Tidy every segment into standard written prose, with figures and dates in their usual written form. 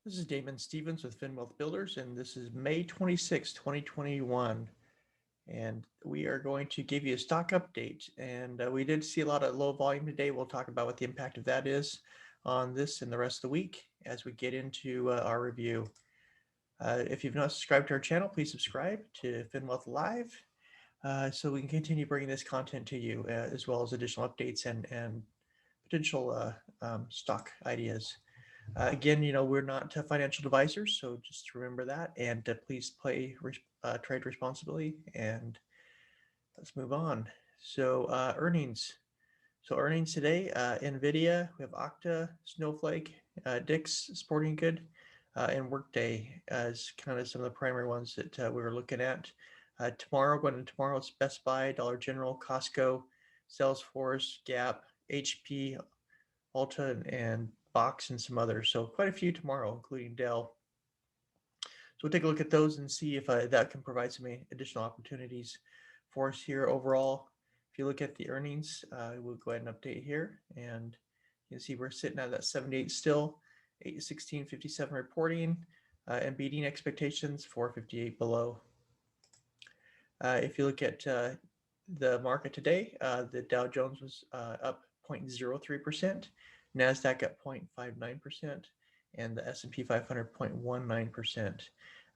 This is Damon Stevens with FinWealth Builders, and this is May 26, 2021. And we are going to give you a stock update. And we did see a lot of low volume today. We'll talk about what the impact of that is on this and the rest of the week as we get into our review. If you've not subscribed to our channel, please subscribe to FinWealth Live so we can continue bringing this content to you as well as additional updates and potential stock ideas. Again, we're not financial advisors, so just remember that. And please trade responsibly. And let's move on. So earnings. So earnings today: Nvidia, we have Okta, Snowflake, Dick's Sporting Good, and Workday as kind of some of the primary ones that we were looking at. Going into tomorrow, it's Best Buy, Dollar General, Costco, Salesforce, Gap, HP, Alta, and Box, and some others. So quite a few tomorrow, including Dell. So we'll take a look at those and see if that can provide some additional opportunities for us here overall. If you look at the earnings, we'll go ahead and update here, and you can see we're sitting at that 78 still, 816.57 reporting, and beating expectations, 458 below. If you look at the market today, the Dow Jones was up 0.03%, Nasdaq at 0.59%, and the S&P 500 0.19%.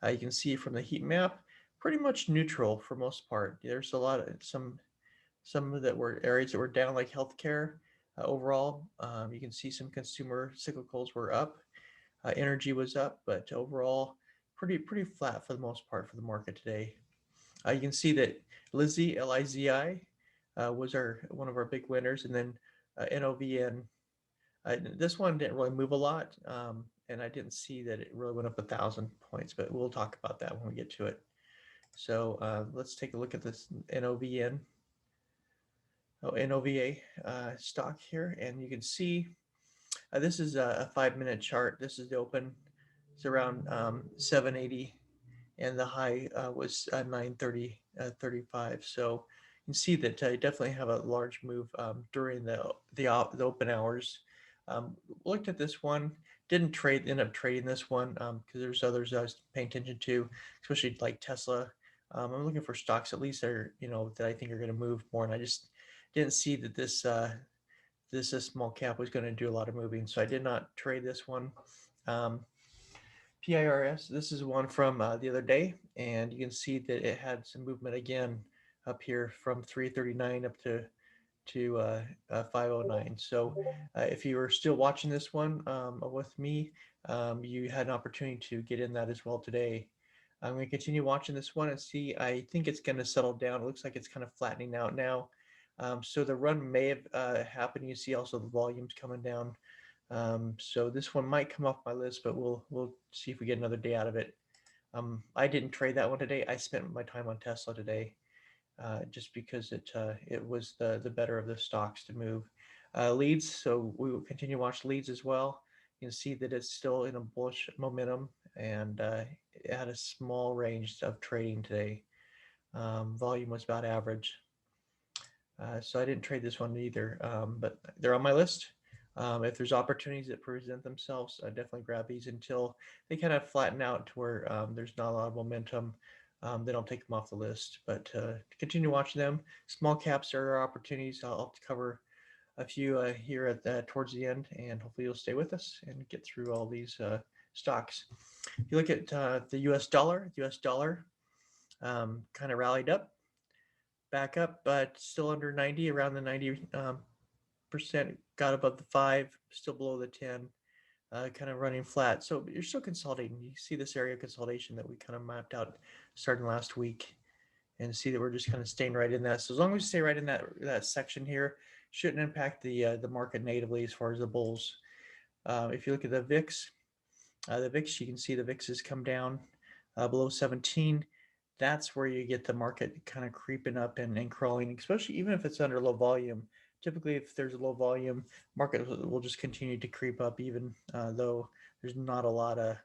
You can see from the heat map, pretty much neutral for most part. There's a lot of some that were areas that were down, like healthcare. Overall, you can see some consumer cyclicals were up. Energy was up, but overall, pretty flat for the most part for the market today. You can see that Lizzie, Lizi, was one of our big winners, and then NOVN. This one didn't really move a lot, and I didn't see that it really went up 1,000 points, but we'll talk about that when we get to it. So let's take a look at this NOVN, NOVA stock here, and you can see this is a 5-minute chart. This is the open. It's around 780, and the high was 930.35. So you can see that I definitely have a large move during the open hours. Looked at this one, didn't end up trading this one because there's others I was paying attention to, especially like Tesla. I'm looking for stocks at least that are, that I think are going to move more, and I just didn't see that this small cap was going to do a lot of moving, so I did not trade this one. PIRS, this is one from the other day, and you can see that it had some movement again up here from 339 up to 509. So if you were still watching this one with me, you had an opportunity to get in that as well today. I'm going to continue watching this one and see. I think it's going to settle down. It looks like it's kind of flattening out now. So the run may have happened. You see also the volumes coming down. So this one might come off my list, but we'll see if we get another day out of it. I didn't trade that one today. I spent my time on Tesla today, just because it was the better of the stocks to move. Leads, so we will continue to watch leads as well. You can see that it's still in a bullish momentum, and it had a small range of trading today. Volume was about average. So I didn't trade this one either, but they're on my list. If there's opportunities that present themselves, I definitely grab these until they kind of flatten out to where there's not a lot of momentum. They don't take them off the list, but continue watching them. Small caps are opportunities. I'll cover a few here towards the end, and hopefully you'll stay with us and get through all these stocks. If you look at the U.S. dollar, kind of rallied up, back up, but still under 90, around the 90 percent, got above the 5, still below the 10, kind of running flat. So you're still consolidating. You see this area of consolidation that we kind of mapped out starting last week, and see that we're just kind of staying right in that. So as long as we stay right in that section here, shouldn't impact the market natively as far as the bulls. If you look at the VIX, you can see the VIX has come down below 17. That's where you get the market kind of creeping up and crawling, especially even if it's under low volume. Typically, if there's a low volume, market will just continue to creep up, even though there's not a lot of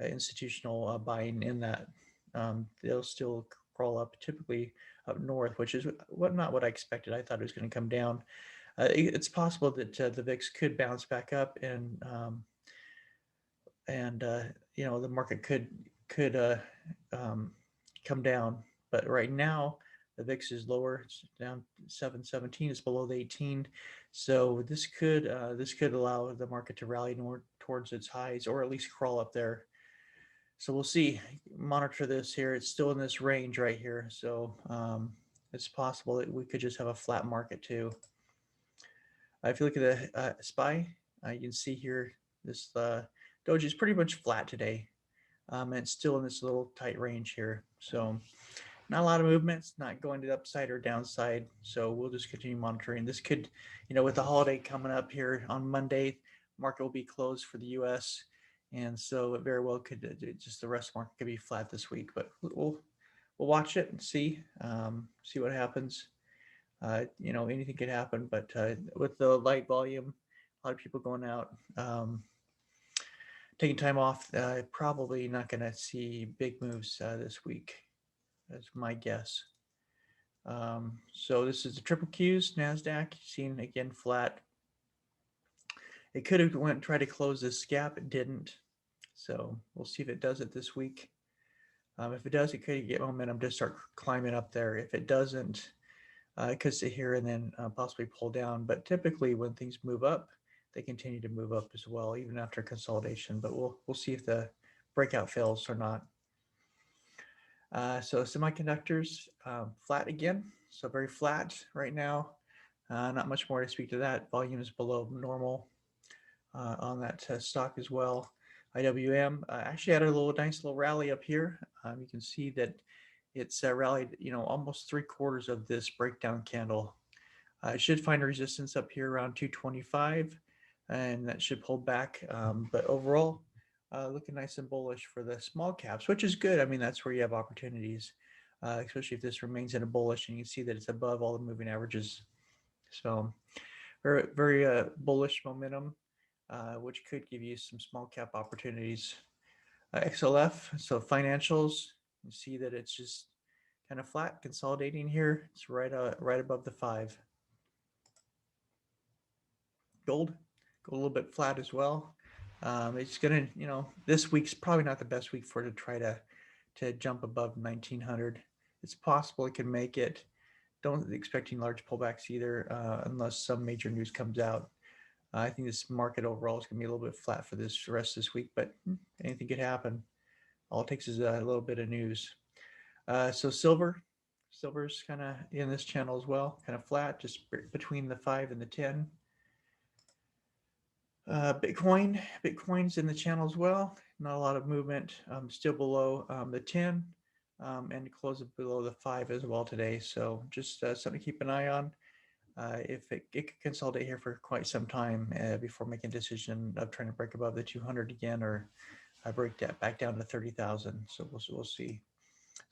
institutional buying in that. They'll still crawl up, typically up north, which is not what I expected. I thought it was going to come down. It's possible that the VIX could bounce back up and the market could come down. But right now, the VIX is lower. It's down 717. It's below the 18. So this could allow the market to rally more towards its highs, or at least crawl up there. So we'll see. Monitor this here. It's still in this range right here. So it's possible that we could just have a flat market too. If you look at the SPY, you can see here this Doge is pretty much flat today. And it's still in this little tight range here. So not a lot of movements, not going to the upside or downside. So we'll just continue monitoring. This could, with the holiday coming up here on Monday, market will be closed for the U.S. And so it very well could just the rest of the market could be flat this week. But we'll watch it and see what happens. Anything could happen. But with the light volume, a lot of people going out. Taking time off, probably not going to see big moves this week. That's my guess. So this is the triple Qs, Nasdaq, seen again flat. It could have went and tried to close this gap. It didn't. So we'll see if it does it this week. If it does, it could get momentum to start climbing up there. If it doesn't, it could sit here and then possibly pull down. But typically when things move up, they continue to move up as well, even after consolidation. But we'll see if the breakout fails or not. So semiconductors, flat again. So very flat right now. Not much more to speak to that. Volume is below normal on that stock as well. IWM actually had a nice little rally up here. You can see that it's rallied, almost 3/4 of this breakdown candle. It should find resistance up here around 225, and that should pull back. But overall, looking nice and bullish for the small caps, which is good. I mean, that's where you have opportunities, especially if this remains in a bullish, and you can see that it's above all the moving averages. So very, very bullish momentum, which could give you some small cap opportunities. XLF, so financials, you see that it's just kind of flat, consolidating here. It's right above the 5. Gold a little bit flat as well. It's gonna, this week's probably not the best week for it to try to jump above 1900. It's possible it can make it. Don't expecting large pullbacks either, unless some major news comes out. I think this market overall is going to be a little bit flat for this rest of this week, but anything could happen. All it takes is a little bit of news. So silver's kind of in this channel as well, kind of flat, just between the 5 and the 10. Bitcoin's in the channel as well. Not a lot of movement. Still below the 10, and close below the 5 as well today. So just something to keep an eye on. If it could consolidate here for quite some time before making a decision of trying to break above the 200 again, or break that back down to 30,000. So we'll see.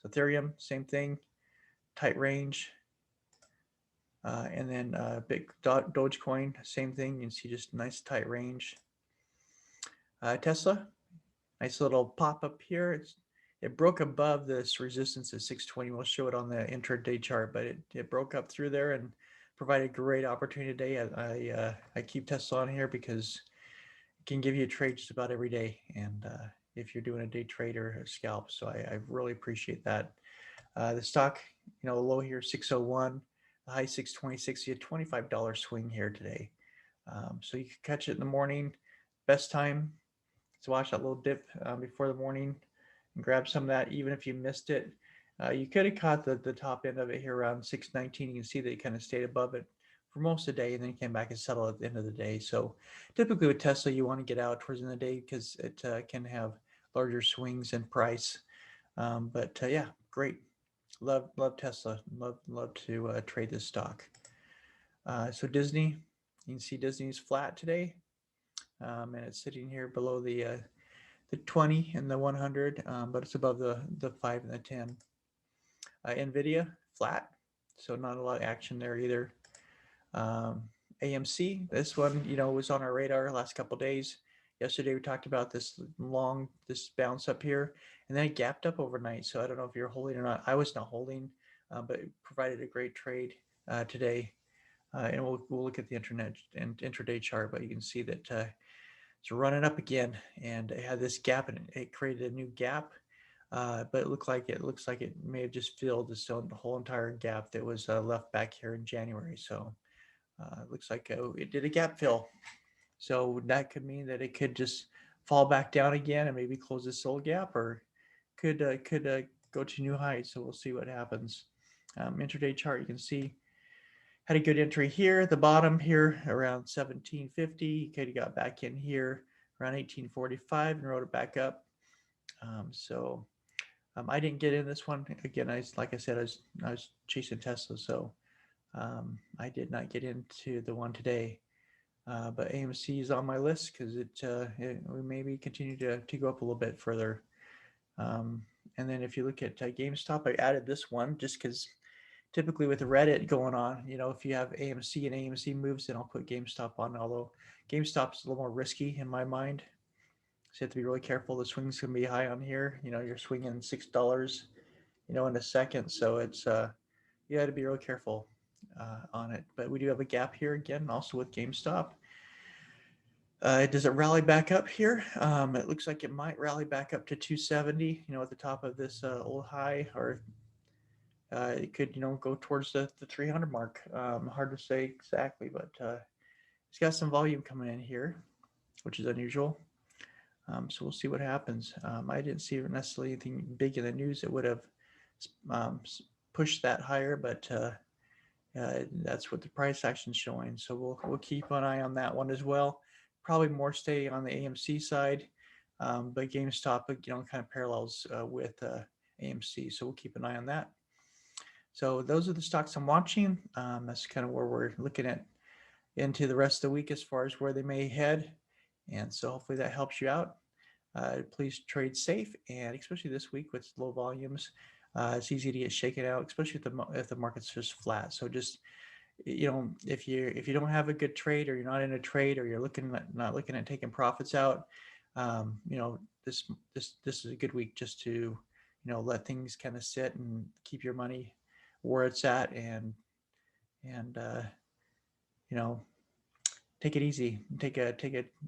So Ethereum, same thing, tight range. And then big Dogecoin, same thing. You can see just nice tight range. Tesla, nice little pop up here. It broke above this resistance at 620. We'll show it on the intraday chart, but it broke up through there and provided a great opportunity today. I keep Tesla on here because it can give you a trade just about every day. And if you're doing a day trade or a scalp, so I really appreciate that. The stock, low here 601. High 626, you had $25 swing here today. So you could catch it in the morning. Best time to watch that little dip before the morning and grab some of that, even if you missed it. You could have caught the top end of it here around 619. You can see that it kind of stayed above it for most of the day and then came back and settled at the end of the day. So typically with Tesla, you want to get out towards the end of the day because it can have larger swings in price. But yeah, great. Love Tesla. Love to trade this stock. So Disney, you can see Disney's flat today, and it's sitting here below the 20 and the 100, but it's above the 5 and the 10. Nvidia flat, so not a lot of action there either. AMC, this one was on our radar last couple of days. Yesterday we talked about this bounce up here, and then it gapped up overnight. So I don't know if you're holding or not. I was not holding, but it provided a great trade today. And we'll look at the internet and intraday chart, but you can see that it's running up again, and it had this gap, and it created a new gap. But it looks like it may have just filled the whole entire gap that was left back here in January. So it looks like it did a gap fill. So that could mean that it could just fall back down again and maybe close this sold gap, or could go to new heights. So we'll see what happens. Intraday chart, you can see had a good entry here at the bottom here around 1750. Katie got back in here around 1845 and rode it back up. I didn't get in this one again. Like I said, I was chasing Tesla, so I did not get into the one today. But AMC is on my list because we maybe continue to go up a little bit further. And then if you look at GameStop, I added this one just because typically with Reddit going on, if you have AMC and AMC moves, then I'll put GameStop on. Although GameStop's a little more risky in my mind, so you have to be really careful. The swings can be high on here. You're swinging $6, in a second, so it's you got to be real careful on it. But we do have a gap here again, also with GameStop. Does it rally back up here? It looks like it might rally back up to 270, at the top of this old high, or it could, go towards the 300 mark. Hard to say exactly, but it's got some volume coming in here, which is unusual. So we'll see what happens. I didn't see necessarily anything big in the news that would have pushed that higher, but that's what the price action's showing. So we'll keep an eye on that one as well. Probably more stay on the AMC side, but GameStop, kind of parallels with AMC. So we'll keep an eye on that. So those are the stocks I'm watching. That's kind of where we're looking at into the rest of the week as far as where they may head. And so hopefully that helps you out. Please trade safe, and especially this week with low volumes, it's easy to get shaken out, especially if the market's just flat. So just if you don't have a good trade, or you're not in a trade, or you're not looking at taking profits out, this is a good week just to let things kind of sit and keep your money where it's at, and take it easy. Take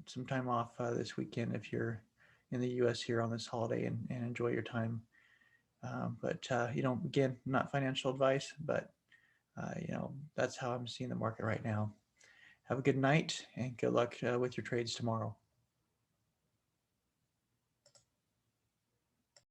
some time off this weekend if you're in the U.S. here on this holiday, and enjoy your time. But again, not financial advice, but that's how I'm seeing the market right now. Have a good night, and good luck with your trades tomorrow.